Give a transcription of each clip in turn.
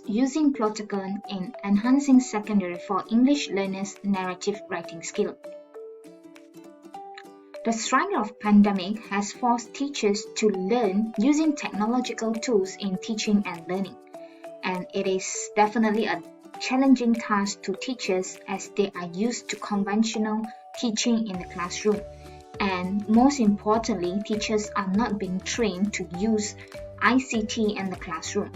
using Plotagon in enhancing secondary for English learners' narrative writing skill. The strike of pandemic has forced teachers to learn using technological tools in teaching and learning, and it is definitely a challenging task to teachers as they are used to conventional teaching in the classroom. And most importantly, teachers are not being trained to use ICT in the classroom.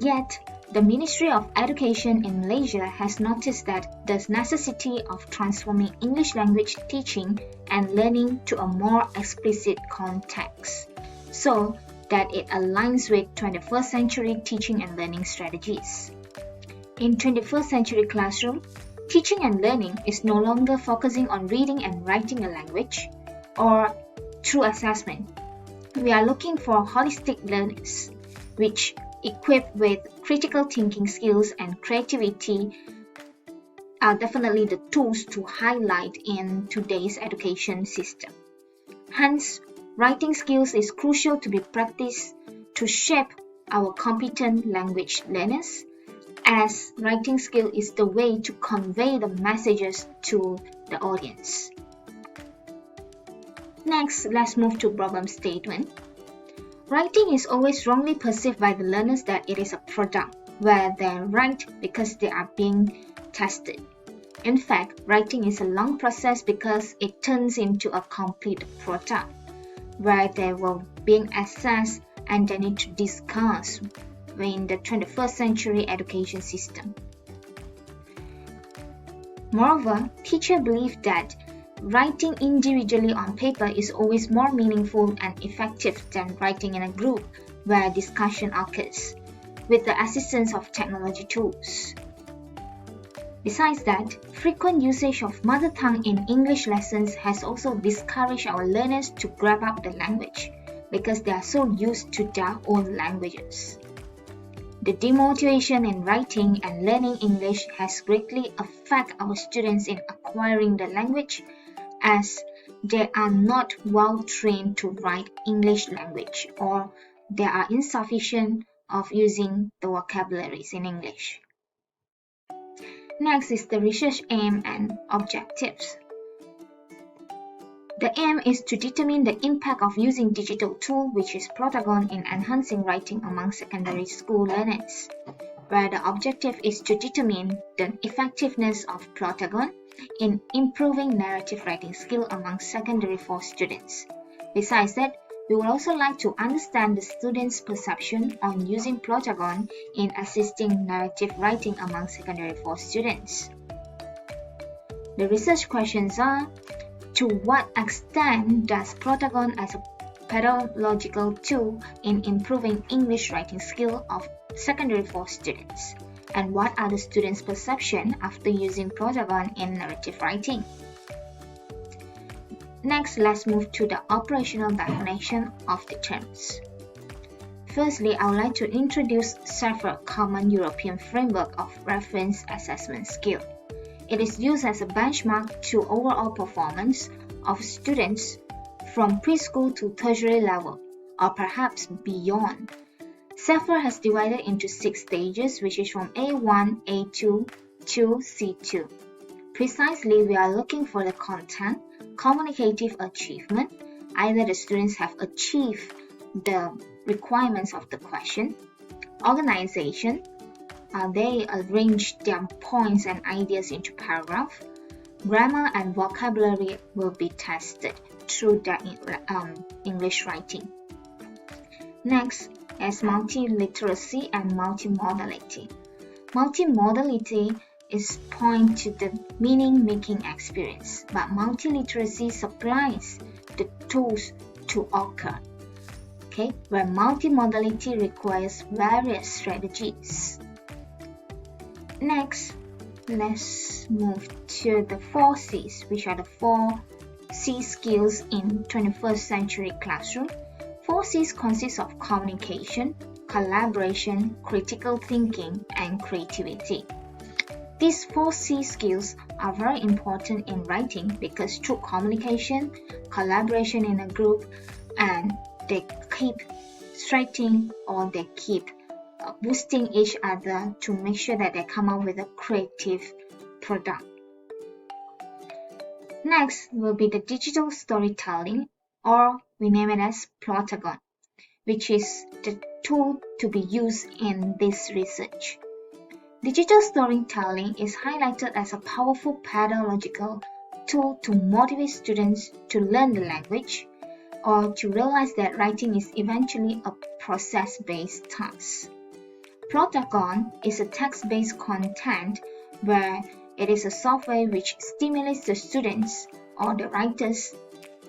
Yet, the Ministry of Education in Malaysia has noticed that the necessity of transforming English language teaching and learning to a more explicit context, so that it aligns with 21st century teaching and learning strategies. In 21st century classroom, teaching and learning is no longer focusing on reading and writing a language or through assessment. We are looking for holistic learners, which equipped with critical thinking skills and creativity are definitely the tools to highlight in today's education system. Hence, writing skills is crucial to be practiced to shape our competent language learners, as writing skill is the way to convey the messages to the audience. Next, let's move to problem statement. Writing is always wrongly perceived by the learners that it is a product where they write because they are being tested. In fact, writing is a long process because it turns into a complete product where they will being assessed and they need to discuss in the 21st century education system. Moreover, teachers believe that writing individually on paper is always more meaningful and effective than writing in a group where discussion occurs with the assistance of technology tools. Besides that, frequent usage of mother tongue in English lessons has also discouraged our learners to grab up the language because they are so used to their own languages. The demotivation in writing and learning English has greatly affected our students in acquiring the language, as they are not well trained to write English language, or they are insufficient of using the vocabularies in English. Next is the research aim and objectives. The aim is to determine the impact of using digital tool, which is Plotagon, in enhancing writing among secondary school learners, where the objective is to determine the effectiveness of Plotagon in improving narrative writing skill among secondary 4 students. Besides that, we would also like to understand the students' perception on using Plotagon in assisting narrative writing among secondary 4 students. The research questions are: to what extent does Plotagon as a pedagogical tool in improving English writing skill of secondary 4 students? And what are the students' perception after using Plotagon in narrative writing? Next, let's move to the operational definition of the terms. Firstly, I would like to introduce SAFER, Common European Framework of Reference Assessment Skill. It is used as a benchmark to overall performance of students from preschool to tertiary level, or perhaps beyond. SAFER has divided into 6 stages, which is from A1, A2 to C2. Precisely, we are looking for the content, communicative achievement, either the students have achieved the requirements of the question, organization, they arrange their points and ideas into paragraph, grammar and vocabulary will be tested through their English writing. Next is multiliteracy and multimodality. Multimodality is point to the meaning-making experience, but multiliteracy supplies the tools to occur, where multimodality requires various strategies. Next, let's move to the 4 C's, which are the 4 C skills in 21st century classroom. 4 C's consist of communication, collaboration, critical thinking, and creativity. These 4 C skills are very important in writing because through communication, collaboration in a group, and they keep striking or they keep boosting each other to make sure that they come up with a creative product. Next will be the digital storytelling, or we name it as Plotagon, which is the tool to be used in this research. Digital storytelling is highlighted as a powerful pedagogical tool to motivate students to learn the language or to realize that writing is eventually a process-based task. Plotagon is a text-based content where it is a software which stimulates the students or the writers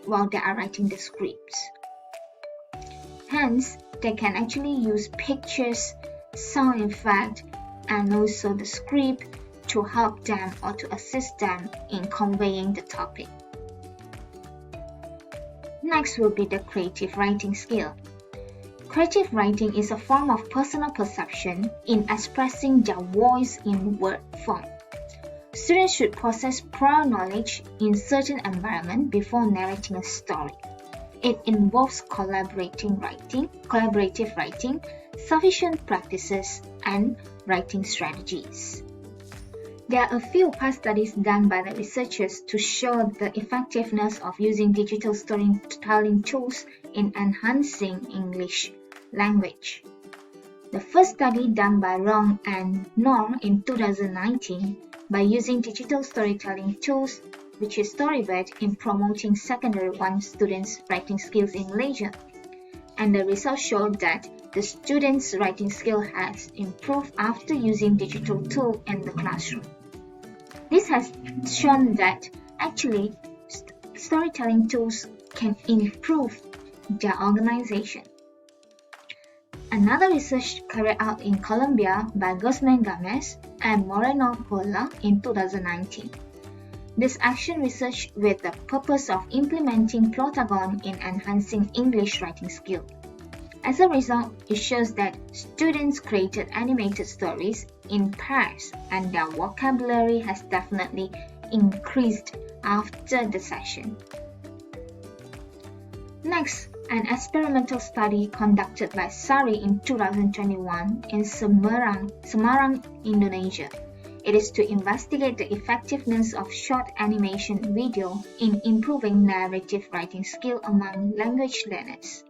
while they are writing the scripts. Hence, they can actually use pictures, sound effect, and also the script to help them or to assist them in conveying the topic. Next will be the creative writing skill. Creative writing is a form of personal perception in expressing their voice in word form. Students should possess prior knowledge in certain environment before narrating a story. It involves collaborative writing, sufficient practices, and writing strategies. There are a few past studies done by the researchers to show the effectiveness of using digital storytelling tools in enhancing English language. The first study done by Rong and Nor in 2019 by using digital storytelling tools, which is Storybird, in promoting secondary 1 students' writing skills in Malaysia. And the results showed that the students' writing skill has improved after using digital tool in the classroom. This has shown that actually storytelling tools can improve their organization. Another research carried out in Colombia by Guzman Gomez and Moreno Pola in 2019. This action research with the purpose of implementing Plotagon in enhancing English writing skill. As a result, it shows that students created animated stories in pairs and their vocabulary has definitely increased after the session. Next, an experimental study conducted by Sari in 2021 in Semarang, Indonesia. It is to investigate the effectiveness of short animation video in improving narrative writing skill among language learners.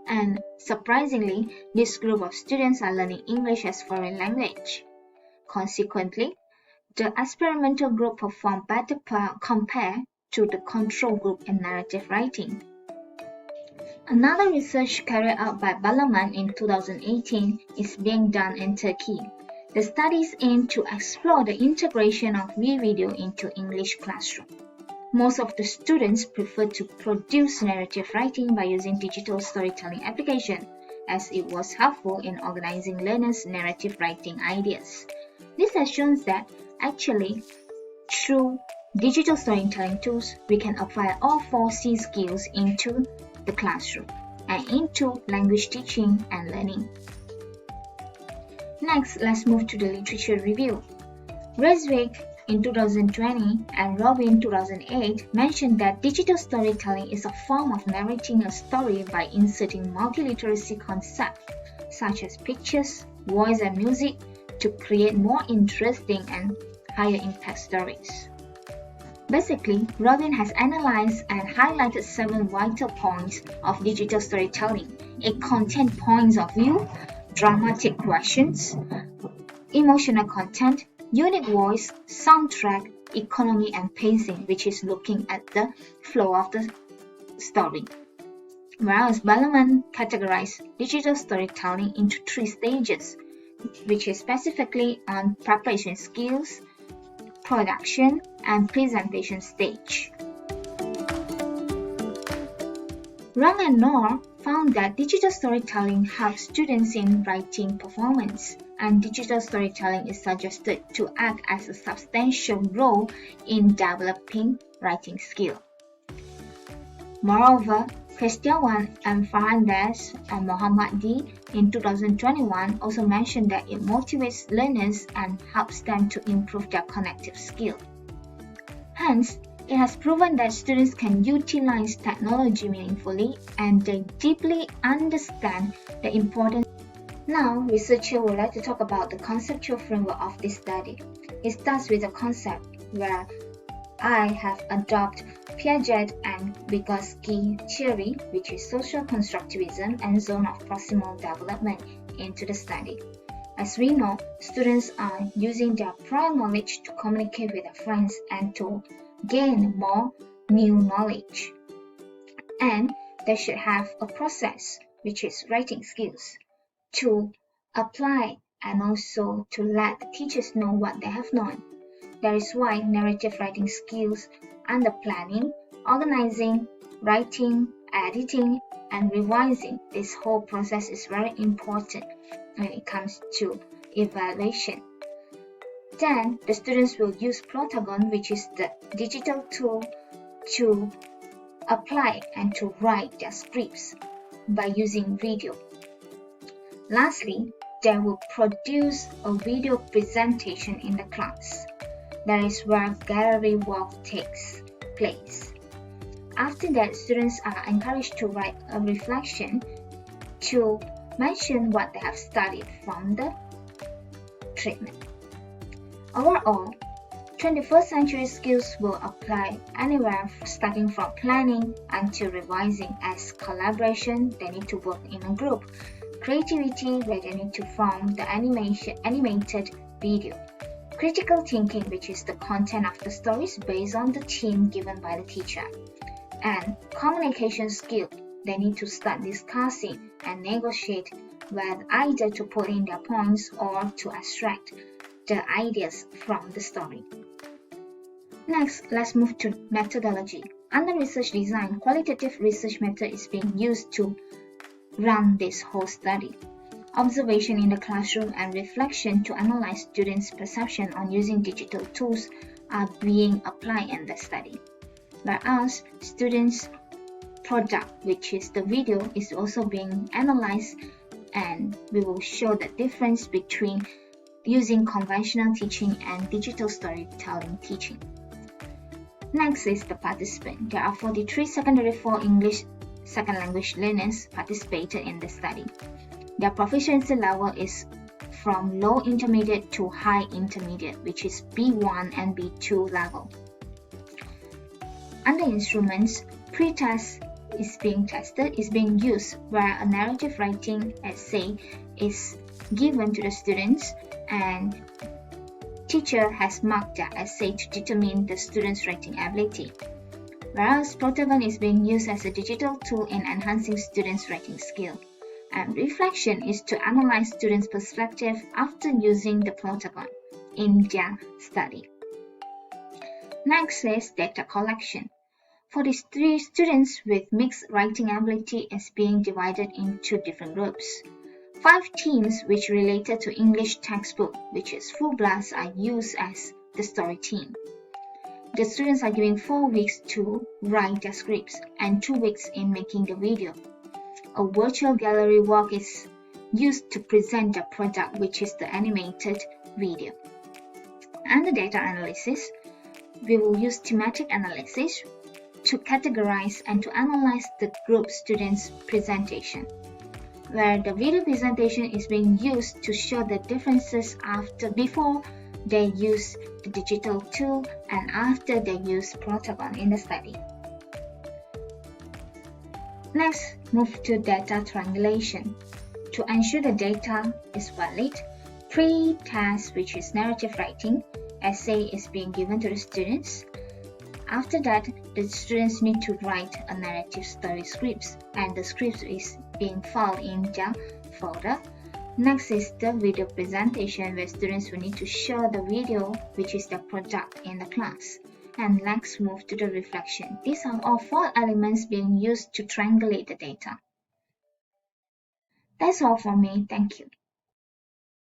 And surprisingly, this group of students are learning English as foreign language. Consequently, the experimental group performed better compared to the control group in narrative writing. Another research carried out by Balaman in 2018 is being done in Turkey. The studies aim to explore the integration of video into English classroom. Most of the students prefer to produce narrative writing by using digital storytelling application, as it was helpful in organizing learners' narrative writing ideas. This has shown that actually, through digital storytelling tools, we can apply all 4 C skills into the classroom and into language teaching and learning. Next, let's move to the literature review. Reswick in 2020 and Robin 2008 mentioned that digital storytelling is a form of narrating a story by inserting multiliteracy concepts such as pictures, voice, and music to create more interesting and higher impact stories. Basically, Robin has analyzed and highlighted 7 vital points of digital storytelling. It contains points of view, dramatic questions, emotional content, unique voice, soundtrack, economy, and pacing, which is looking at the flow of the story. Whereas Balaman categorized digital storytelling into 3 stages, which is specifically on preparation skills, production, and presentation stage. Rang and Nor found that digital storytelling helps students in writing performance, and digital storytelling is suggested to act as a substantial role in developing writing skill. Moreover, Kristiawan and Fernandez and Muhammad D in 2021 also mentioned that it motivates learners and helps them to improve their cognitive skill. Hence, it has proven that students can utilize technology meaningfully and they deeply understand the importance Now, researchers would like to talk about the conceptual framework of this study. It starts with a concept where I have adopted Piaget and Vygotsky theory, which is social constructivism and zone of proximal development, into the study. As we know, students are using their prior knowledge to communicate with their friends and to gain more new knowledge. And they should have a process, which is writing skills, to apply and also to let the teachers know what they have known. That is why narrative writing skills under planning, organizing, writing, editing, and revising, this whole process is very important when it comes to evaluation. Then the students will use Plotagon, which is the digital tool, to apply and to write their scripts by using video. Lastly, they will produce a video presentation in the class. That is where gallery walk takes place. After that, students are encouraged to write a reflection to mention what they have studied from the treatment. Overall, 21st century skills will apply anywhere starting from planning until revising, as collaboration, they need to work in a group, creativity, where they need to form the animated video, critical thinking, which is the content of the stories based on the theme given by the teacher, and communication skill, they need to start discussing and negotiate with either to put in their points or to extract the ideas from the story. Next, let's move to methodology. Under research design, qualitative research method is being used to run this whole study. Observation in the classroom and reflection to analyze students' perception on using digital tools are being applied in the study. Whereas students' product, which is the video, is also being analyzed, and we will show the difference between using conventional teaching and digital storytelling teaching. Next is the participant. There are 43 secondary 4 English second language learners participated in the study. Their proficiency level is from low intermediate to high intermediate, which is B1 and B2 level. Under instruments, pre-test is being used, where a narrative writing essay is given to the students and teacher has marked their essay to determine the student's writing ability. Whereas Plotagon is being used as a digital tool in enhancing students' writing skill. And reflection is to analyze students' perspective after using the Plotagon in their study. Next is data collection. For these 3 students with mixed writing ability is being divided into different groups. 5 teams which related to English textbook, which is full blast, are used as the story team. The students are given 4 weeks to write their scripts and 2 weeks in making the video. A virtual gallery walk is used to present the product, which is the animated video. And the data analysis, we will use thematic analysis to categorize and to analyze the group students' presentation, where the video presentation is being used to show the differences before they use the digital tool and after they use Plotagon in the study. Next, move to data triangulation. To ensure the data is valid, pre-test, which is narrative writing, essay is being given to the students. After that, the students need to write a narrative story scripts, and the scripts is being filed in their folder. Next is the video presentation, where students will need to show the video, which is the product in the class. And let's move to the reflection. These are all 4 elements being used to triangulate the data. That's all for me. Thank you.